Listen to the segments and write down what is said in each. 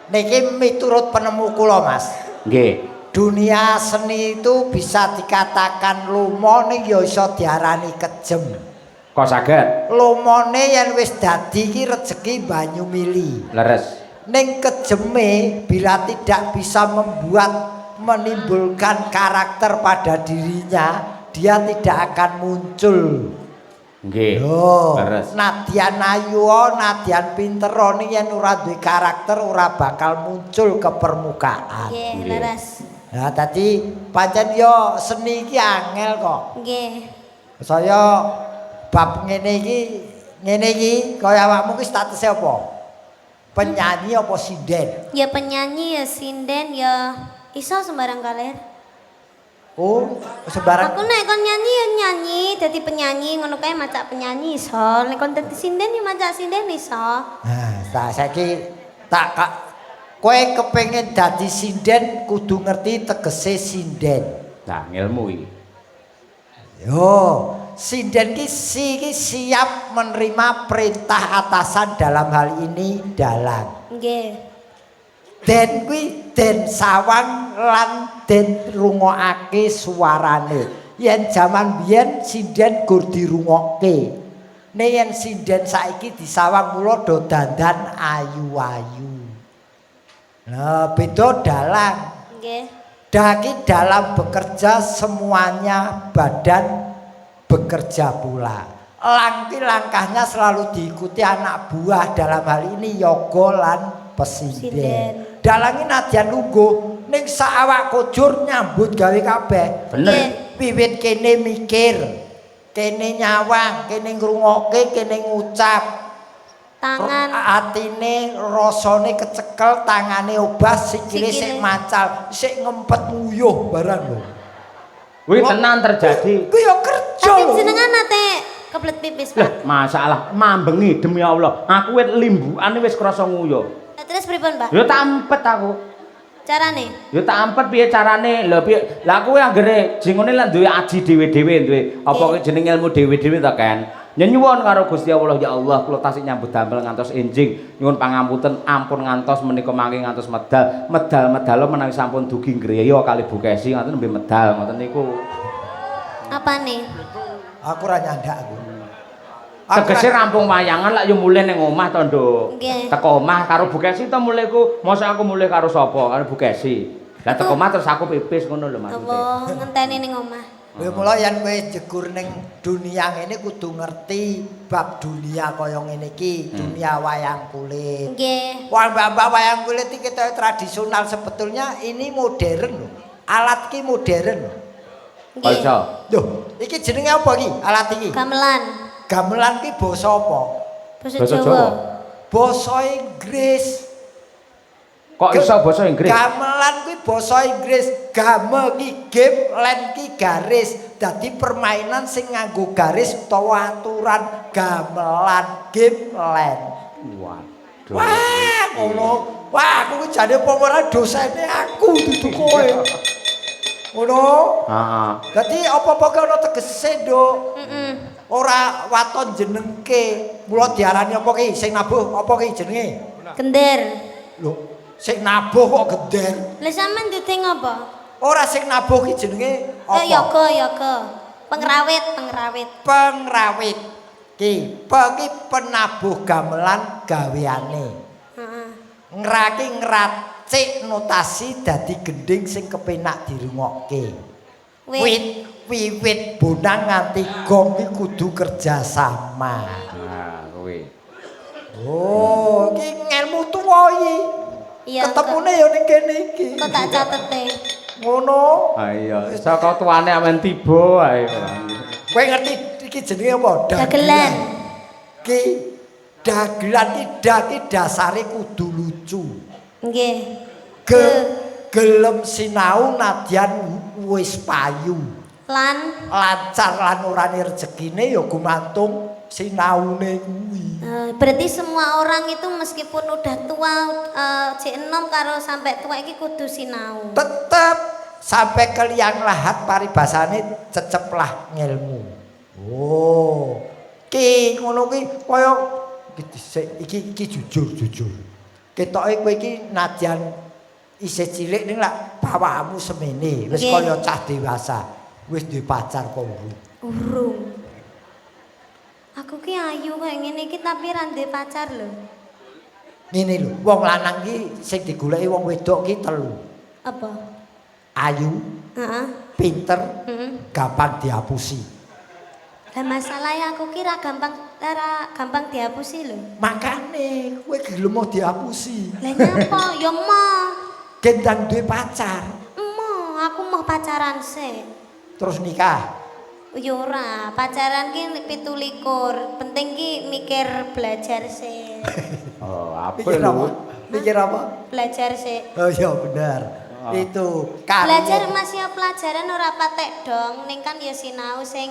Niki miturut penemu kula, Mas. Nggih. Dunia seni itu bisa dikatakan lumone ya iso diarani kejem. Kok saged? Lumone yen wis dadi iki rejeki banyu mili. Leres. Ning kejeme bila tidak bisa menimbulkan karakter pada dirinya, dia tidak akan muncul. Nggih. Leres. Nadyan ayu, nadyan pinter ning yen ora duwe karakter ora bakal muncul ke permukaan. Nggih, leres. Nah, tadi pancen yo seni iki angel kok. Nggih. Saya bab ngene iki kaya awakmu ki statuse apa? Penyanyi apa sinden? Ya penyanyi ya sinden ya iso sembarang kalir. Oh, sembarang. Aku nek kon nyanyi ya nyanyi, dadi penyanyi ngono kae macak penyanyi iso. Nek kon dadi sinden ya macak sinden iso. Nah, saiki tak kowe kepengin dadi sinden kudu ngerti tegese sinden. Nah, ngilmu iki. Yo, sinden ki siap menerima perintah atasan dalam hal ini dalang. Nggih. Den kuwi den sawang lan den rungokake suarane. Yen jaman biyen sinden gur dirungokke. Nek yen sinden saiki disawang mula do dandan ayu-ayu. Nah, beda dalang. Nggih. Daki dalam bekerja semuanya badan bekerja pula. Langkahnya selalu diikuti anak buah dalam hal ini yoga lan pesinden. Dalangi nadyan lungguh ning sak awak kujur nyambut gawe kabeh. Bener. Wiwit kene mikir, kene nyawang, kene ngrungokke, kene ngucap. Tangan atine rasane kecekel, tangane obah, sikile sik macal, sik ngempet nguyuh barang lho. Kuwi tenan terjadi. Kuwi ya kerja. Tapi jenengan nate keblet pipis, Pak. Masalah mambengi demi Allah. Aku wis limbukane wis krasa nguyuh. Terus pripun, Pak? Ya tak ampet aku. Carane? Ya tak ampet piye carane? Lha piye? Lah kuwi anggere jengone lan duwe aji dhewe-dhewe duwe apa kuwi jeneng ilmu dhewe-dhewe ta kan? Nyuwun karo Gusti Allah, ya Allah kula tasih nyambut damel ngantos enjing. Nyuwun pangapunten ampun ngantos menika mangke ngantos medal. Medal menawi sampun dugi ngreya kali Bu Kesi ngoten nembe medal ngoten niku. Apane? Aku ora nyandak aku. Tegese rampung wayangan lak yo mulih ning omah to, Nduk. Nggih. Teko omah karo Bu Kesi to mulih ku. Mosok aku mulih karo sapa? Karo Bu Kesi. Lah teko omah terus aku pipis ngono lho maksude. Apa ngenteni ning omah? Ya mula yen kowe jegur ning dunia ngene kudu ngerti bab dunia kaya ngene iki, dunia wayang kulit. Nggih. Wah, mbak-mbak wayang kulit iki kita tradisional sebetulnya ini modern lho. Alat iki modern. Nggih. Lho, iki jenenge apa iki? Alat iki? Gamelan. Gamelan ki basa apa? Basa Jawa. Basa Inggris. Kok iso basa Inggris? Gamelan kuwi basa Inggris. Game ki game, len ki garis. Dadi permainan sing nganggo garis utawa aturan gamelan game len. Waduh. Wah, ngono. Wah, aku ki jane pomora dosene aku dudu kowe. Ngono? Heeh. Dadi apa-apa ki ana tegese, Nduk. Heeh. Ora waton jenengke. Mula diarani apa ki? Sing nabuh apa ki jenenge? Gender. Lho, sing nabuh kok geder. Lah sampean duting apa? Ora sing nabuh ki jenenge apa? Yoga. Pengrawit. Pengrawit. Ki penabuh gamelan gaweane. Heeh. Ngracik notasi dadi gending sing kepenak dirungokke. Wiwit bonang nganti gong iki kudu kerja sama. Nah, kuwi. Oh, iki ngelmu tuwa iki. Iya. Ketemune ya ning kene iki. Kok tak catete. Ngono. Ha iya, saka tuane amen tiba ae. Kowe ngerti iki jenenge apa? Dagelan. Ki dagelan iki dasare kudu lucu. Nggih. Gelem sinau nadyan wis payu. Lancar lan urane rezekine ya gumantung sinaune kuwi. Berarti semua orang itu meskipun udah tua jek enom karo sampai tua iki kudu sinau. Tetep sampai ke liang lahat paribasane ceceplah ngilmu. Oh. Ki ngono ki kaya iki jujur. ketoke kowe iki najan isih cilik ning lak bawamu semene wis kaya cah dewasa. Wis duwe pacar kok urung. Aku ki ayu kaya ngene iki tapi ra duwe pacar lho. Ngene lho, wong lanang ki sing digoleki wong wedok ki telu. Apa? Ayu, Heeh. pinter, Heeh. gampang dihapusi. Lah masalahe aku ki ra gampang dihapusi lho. Makane kowe gelem mau dihapusi. Lah nyapa? Ya emoh. Gendang duwe pacar, Emoh, aku mau pacaran sih. terus nikah. Ya ora, pacaran ki 17. Penting ki mikir belajar sih. Oh, apa Mikir apa? lho? Mikir apa? Belajar sih. Oh iya benar. Oh. Itu kan. Belajar Mas ya pelajaran ora patek dong, ning kan ya sinau sing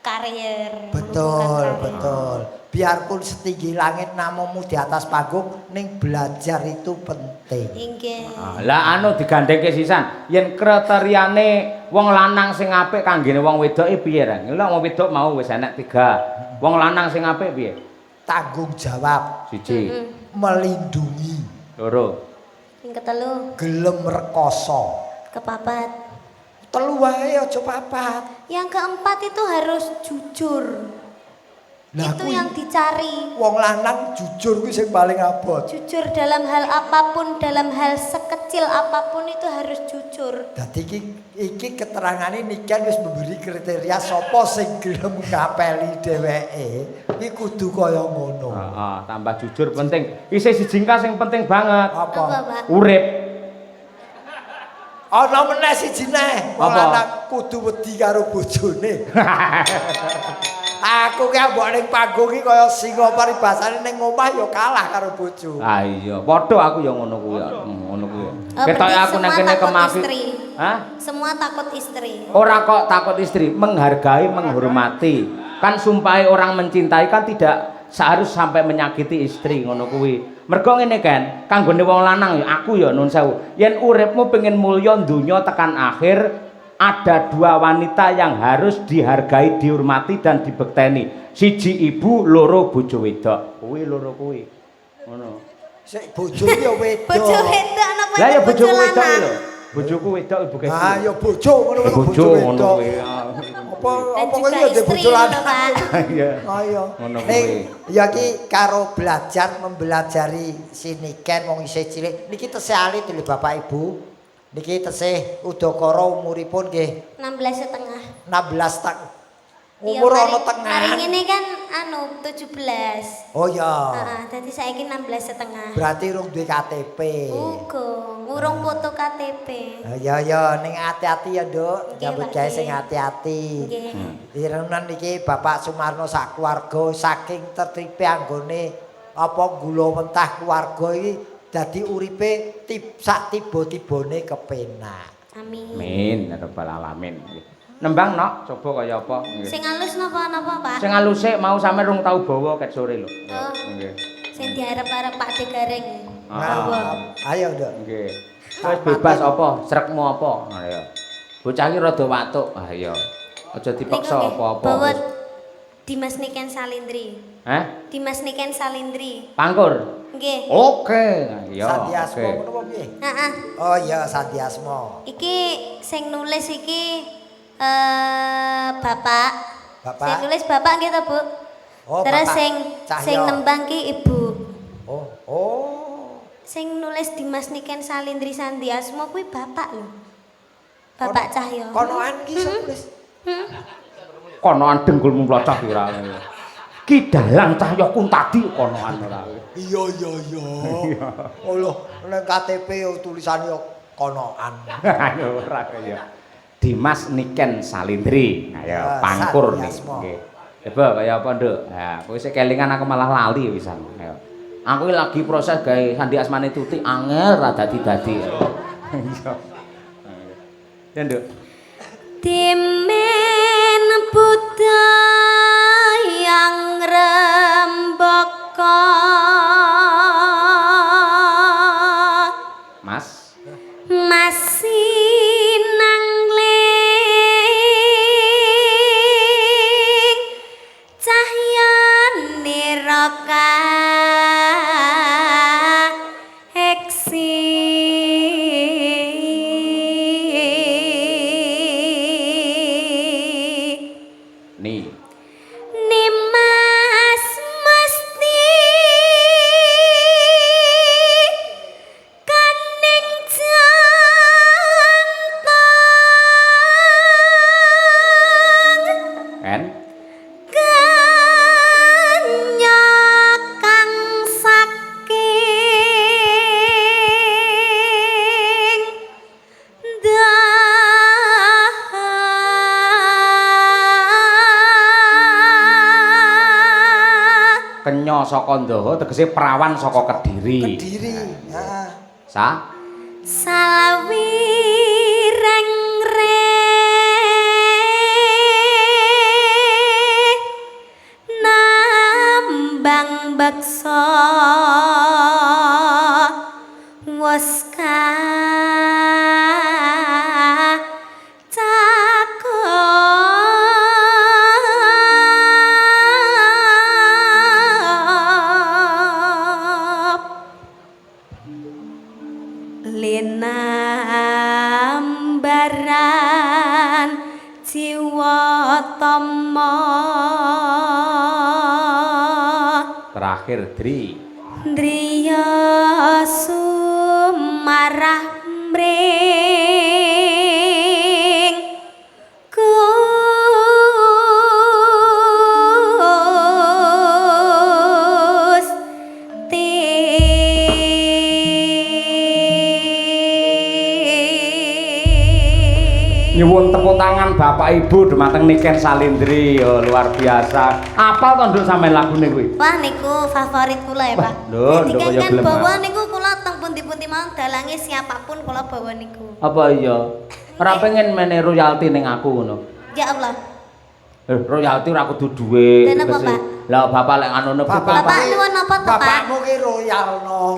karier. Betul, Hubungan karier. betul. Biarpun setinggi langit namamu di atas panggung, ning belajar itu penting. Inggih. Ah, lah anu digandhengke sisan, yen kriteriane wong lanang sing apik kanggene wong wedoke piye ra? Lha wong wedok mau wis enek 3. Wong lanang sing apik piye? Tanggung jawab, 1, melindungi, 2. Sing ketelu, gelem rekoso. kepapat. Telu wae aja papat. Yang keempat itu harus jujur. Lah Itu kuwi yang dicari. wong lanang jujur kuwi sing paling abot. Jujur dalam hal apapun, dalam hal sekecil apapun itu harus jujur. Dadi iki keterangane Niken wis memberi kriteria sapa sing gelem ngapeli dheweke. Iki kudu kaya ngono. Heeh, tambah jujur penting. Isih siji sing penting banget. Apa, Pak? Urip. Ana meneh siji neh, wong Apa? lanang kudu wedi karo bojone. Aku ki ambok ning panggung iki kaya singa paribasane ning omah ya kalah karo bojo. Ah iya, padha aku ya ngono kuwi ya. Ngono kuwi. Ketoke Berarti aku nang semua kene takut kemaki. istri. Hah? Semua takut istri. Ora kok takut istri, menghargai, menghormati. Kan sumpahe orang mencintai kan tidak seharus sampai menyakiti istri ngono kuwi. Mergo ngene kan, kanggone wong lanang ya aku ya nun sewu. Yen uripmu pengen mulya donya tekan akhir, ada 2 wanita yang harus dihargai, dihormati dan dibekteni. Siji ibu, loro bojo wedok. Kuwi loro kuwi. Ngono. Sik bojo ki ya wedok. Bojo wedok napa Lah ya bojoku bojo wedok lanang? lho. Bojoku wedok Ibu Kesi. Ah ya bojo ngono kok bojo ngono wedok. kuwi. Apa Dan apa juga kuwi ya istri bojo ngono, lanang. Pak. Iya. Ayo. Ngono Ning kuwi. ya ki karo belajar membelajari si Niken wong isih cilik. Niki tesih alit lho Bapak Ibu. Niki tesih udakara umuripun nggih 16,5. 16 tahun. Iya, Umur mari- ana tengah. Mari ngene kan anu 17. Oh ya. Heeh, dadi saiki 16,5. Berarti rung duwe KTP. Uga, ngurung foto KTP. Ya ya ning ati-ati ya, Nduk. Nggih, Nyambut Pak gawe Ki. sing ati-ati. Nggih. Direnan iki Bapak Sumarno sak keluarga saking tertipe anggone apa gula mentah keluarga iki dadi uripe sak tiba-tibane kepenak. Amin. Amin ya rabbal alamin. Nembang nok, coba kaya apa nggih. Sing halus napa Pak? Sing aluse mau sampe rung tau bawa ket sore lho. Oh. Nggih. Sing diarep-arep Pak De Gareng. Ah. Ayo, Nduk. Nggih. Wis bebas apa, srekmu apa? Ayo. Bocah iki rada watuk. Ah iya. Aja dipaksa apa-apa. Bawa Dimas Niken Salindri. Hah? Dimas Niken Salindri. Pangkur. Nggih. Oke. Iya. Sandiasmo Oke. ngono apa piye? Heeh. Oh iya, Sandiasmo. Iki sing nulis iki Bapak. Bapak. Sing nulis Bapak nggih to, Bu? Oh, Terus Bapak sing Cahyo. nembang ki Ibu. Oh, oh. Sing nulis Dimas Niken Salindri Sandiasmo kuwi Bapak lho. Bapak Cahyo. Konoan ki sing nulis. Konoan denggulmu mlocah ora. Ki dalang Cahyo Kuntadi konoan ora. Iya iya iya. Allah, nang KTP yo tulisane yo konoan. Ayo ora kaya. Dimas Niken Salindri. Ayo Ya, pangkur nih. Sandiasmo. Nggih. Coba kaya apa, Nduk? Nah, kowe sik kelingan aku malah lali pisan. Ayo. Aku lagi proses gawe Sandi Asmane Tuti angel ra dadi-dadi. Iya. Ya, Nduk. Dimen Buddha yang rembaka Mas. masih nangling cahyane rokan Rena saka Ndaha tegese perawan saka Kediri. Kediri. Heeh. Sa Salawi rengre nambang beksa waska cakep linambaran jiwa tama terakhir Dri. driya sumarah mring Nyuwun tepuk tangan Bapak Ibu dumateng Niken Salindri. Yo luar biasa. Apal to Nduk sampean lagune kuwi? Wah niku favorit kula ya Pak. Nduk, Nduk kaya Kan gelem. bawa niku kula teng pundi-pundi mau dalange siapapun kula bawa niku. Apa iya? Ora pengen mene royalti ning aku ngono. Ya Allah. Royalti ora kudu dhuwit. Dan apa, tegese. Pak? Lah Bapak lek ngono Bapak nyuwun apa to, Pak? Bapakmu ki royal no.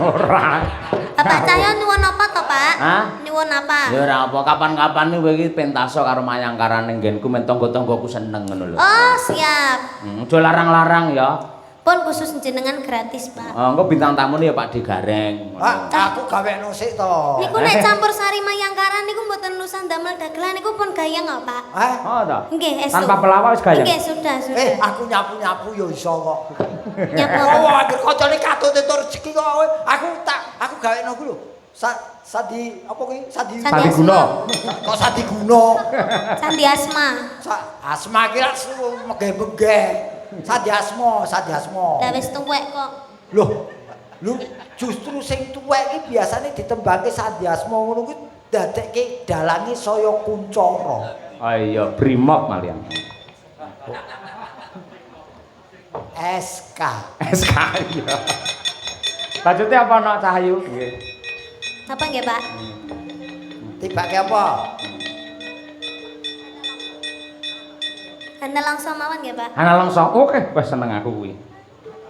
ora. Bapak Cahyo nyuwun apa to, Pak? Hah? Nyuwun apa? Ya ora apa, kapan-kapan iki pentaso karo mayangkaran ning nggenku men tangga-tanggaku seneng ngono lho. Oh, siap. Aja larang-larang ya. Pun khusus jenengan gratis, Pak. Engko bintang tamune ya Pak Digareng. Aku gawe nosik to. Niku nek campur sari mayangkaran niku mboten nusan damel dagelan niku pun gayeng kok, Pak. Oh ta. Nggih, estu. Tanpa pelawak wis gayeng. Nggih, sudah. Aku nyapu-nyapu ya iso kok. Nyapu. Oh, anggere kancane katut entuk rezeki kok kowe. Aku gawekno ku lho. Sadi apa kuwi? Sadi Sandi guna. Kok sadi guna? Sandi asma. Asma ki lak megeh-megeh. Sadi asma. Lah wis tuwek kok. Loh, justru sing tuwek iki biasane ditembangke sandi asma ngono kuwi dadekke dalange saya kuncara. Ah iya, brimob malian. SK. SK iya. Lanjutnya apa nak Cahayu? Nggih. Apa nggih, Pak? Tibake apa? Anda langsung mawon nggih, Pak? Ana langsung. Oke, wis seneng aku kuwi.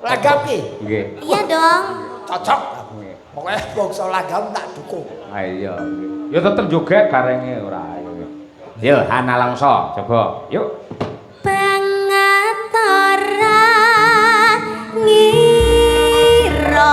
Lagam ki? Nggih. Iya dong. Cocok. Nggih. Pokoknya bangsa lagam tak dukung. Ah iya, nggih. Ya tetep joget garenge ora ayo. Yo, Ana langsung coba. Yuk. Banget ora ngira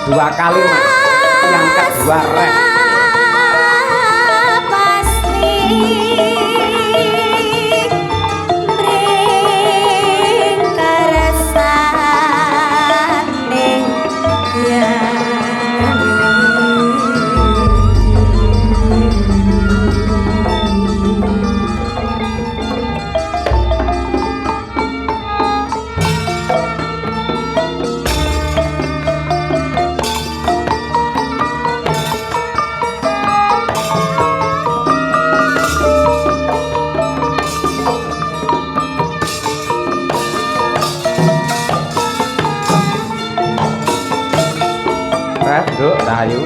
dua kalimat. Yang kedua ref. Duk, Rahayu.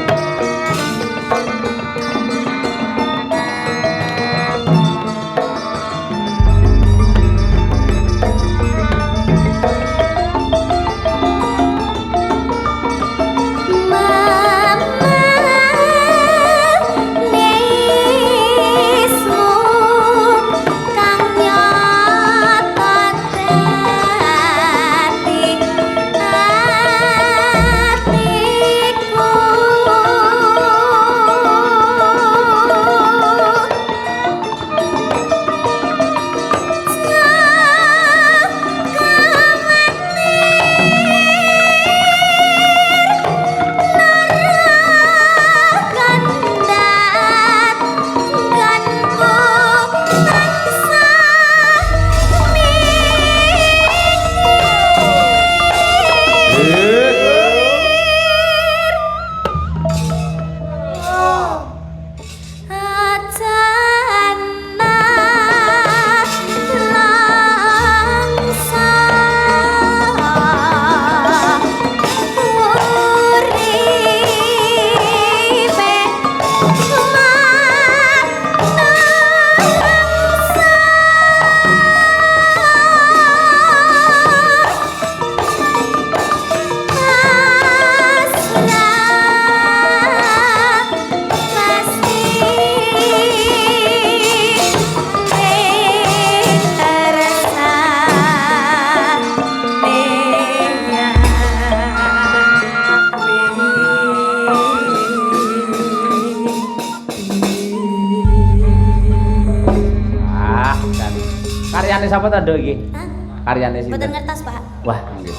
Karyane sapa ta, Nduk iki? Hah? Karyane sinten? Mboten ngertos, Pak. Wah, nggih.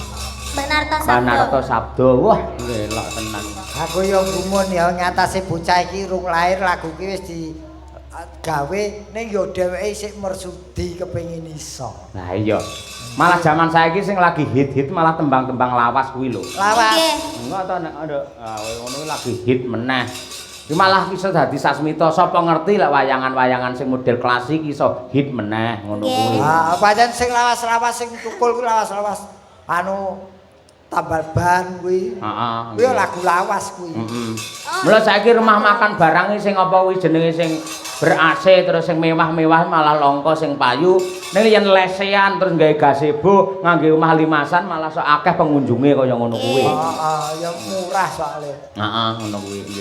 Mbak Narto Pak Sabdo. Narto Sabdo. Wah, ngelok tenan. Aku yo gumun ya ngatasi bocah iki rung lahir lagu ki wis di gawe ning yo dheweke isih mersudi kepengin iso. Nah iya. Malah zaman saiki sing lagi hit-hit malah tembang-tembang lawas kuwi lho. Lawas. Nggih. Enggak to nek ngono lagi hit meneh. Iki malah iso dadi sasmita sapa ngerti lek wayangan-wayangan sing model klasik iso hit meneh ngono kuwi. Ah, pancen sing lawas-lawas sing tukul kuwi lawas-lawas anu tambal ban kuwi. Heeh. Kuwi lagu lawas kuwi. Heeh. Mula saiki rumah makan barange sing apa kuwi jenenge sing ber-AC terus sing mewah-mewah malah langka sing payu. Ning yen lesean terus gawe gazebo ngangge omah limasan malah sok akeh pengunjunge kaya ngono kuwi. Heeh, ya murah soalnya. Heeh, ngono kuwi nggih.